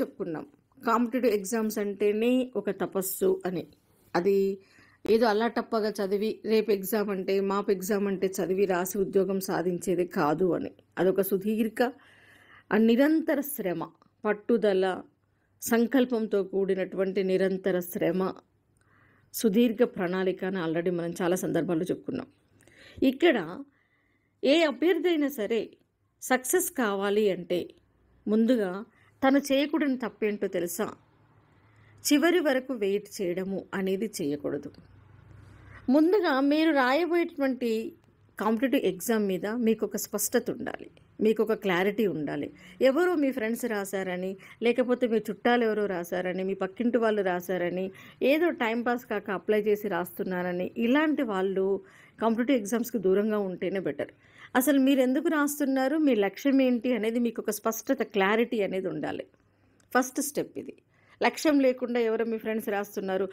చెప్పుకున్నాం. Competitive exams అంటేనే ఒక తపస్సు అని. అది ఏదో అల్లాటప్పగా చదివి రేపు ఎగ్జామ్ అంటే, మాపు ఎగ్జామ్ అంటే చదివి రాసి ఉద్యోగం సాధించేది కాదు అని. అదొక సుదీర్ఘ నిరంతర శ్రమ, పట్టుదల, సంకల్పంతో కూడినటువంటి నిరంతర శ్రమ, సుదీర్ఘ ప్రణాళిక అని ఆల్రెడీ మనం చాలా సందర్భాల్లో చెప్పుకున్నాం. ఇక్కడ ఏ అభ్యర్థి అయినా సరే సక్సెస్ కావాలి అంటే ముందుగా తను చేయకూడని తప్పేంటో తెలుసా? చివరి వరకు వెయిట్ చేయడము అనేది చేయకూడదు. ముందుగా మీరు రాయబోయేటువంటి కాంపిటీటివ్ ఎగ్జామ్ మీద మీకు ఒక స్పష్టత ఉండాలి, మీకు ఒక క్లారిటీ ఉండాలి. ఎవరో మీ ఫ్రెండ్స్ రాశారని, లేకపోతే మీ చుట్టాలు ఎవరో రాశారని, మీ పక్కింటి వాళ్ళు రాశారని, ఏదో టైంపాస్ కాక అప్లై చేసి రాస్తున్నారని, ఇలాంటి వాళ్ళు కాంపిటీటివ్ ఎగ్జామ్స్కి దూరంగా ఉంటేనే బెటర్. అసలు మీరు ఎందుకు రాస్తున్నారు, మీ లక్ష్యం ఏంటి అనేది మీకు ఒక స్పష్టత, క్లారిటీ అనేది ఉండాలి. ఫస్ట్ స్టెప్ ఇది. లక్ష్యం లేకుండా ఎవరో మీ ఫ్రెండ్స్ రాస్తున్నారు,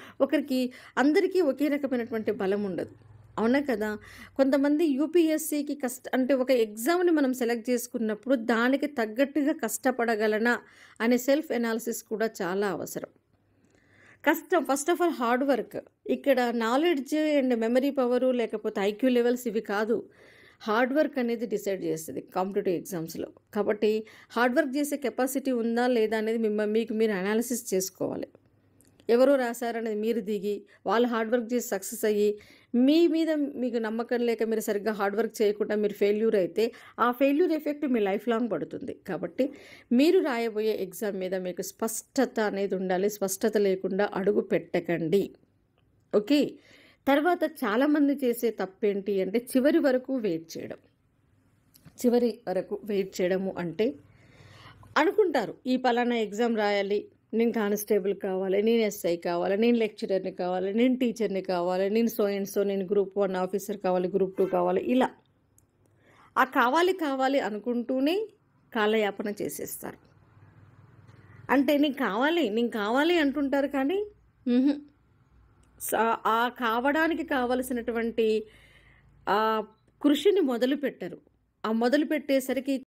అందరికీ ఒకే రకమైనటువంటి బలం ఉండదు, అవునా కదా? కొంతమంది యూపీఎస్సీకి అంటే ఒక ఎగ్జామ్ని మనం సెలెక్ట్ చేసుకున్నప్పుడు దానికి తగ్గట్టుగా కష్టపడగలనా అనే సెల్ఫ్ ఎనాలిసిస్ కూడా చాలా అవసరం. First of all hard work. ఇక్కడ నాలెడ్జ్ అండ్ మెమరీ పవరు లేకపోతే ఐక్యూ లెవెల్స్ ఇవి కాదు, హార్డ్ వర్క్ అనేది డిసైడ్ చేస్తుంది కాంపిటేటివ్ ఎగ్జామ్స్లో. కాబట్టి హార్డ్ వర్క్ చేసే కెపాసిటీ ఉందా లేదా అనేది మీకు మీరు అనాలిసిస్ చేసుకోవాలి. ఎవరో రాశారనేది మీరు దిగి వాళ్ళు హార్డ్ వర్క్ చేసి సక్సెస్ అయ్యి మీ మీద మీకు నమ్మకం లేక మీరు సరిగ్గా హార్డ్ వర్క్ చేయకుండా మీరు ఫెయిల్యూర్ అయితే ఆ ఫెయిల్యూర్ ఎఫెక్ట్ మీ లైఫ్ లాంగ్ పడుతుంది. కాబట్టి మీరు రాయబోయే ఎగ్జామ్ మీద మీకు స్పష్టత అనేది ఉండాలి. స్పష్టత లేకుండా అడుగు పెట్టకండి, ఓకే? తర్వాత చాలామంది చేసే తప్పేంటి అంటే చివరి వరకు వెయిట్ చేయడం. చివరి వరకు వెయిట్ చేయడము అంటే అనుకుంటారు, ఈ పలానా ఎగ్జామ్ రాయాలి, నేను కానిస్టేబుల్ కావాలి, నేను ఎస్ఐ కావాలి, నేను లెక్చరర్ని కావాలి, నేను టీచర్ని కావాలి, నేను నేను గ్రూప్ 1 ఆఫీసర్ కావాలి, గ్రూప్ 2 కావాలి, ఇలా ఆ కావాలి అనుకుంటూనే కాలయాపన చేసేస్తారు. అంటే నేను కావాలి అంటుంటారు, కానీ ఆ కావడానికి కావలసినటువంటి కృషిని మొదలు పెట్టరు. ఆ మొదలు పెట్టేసరికి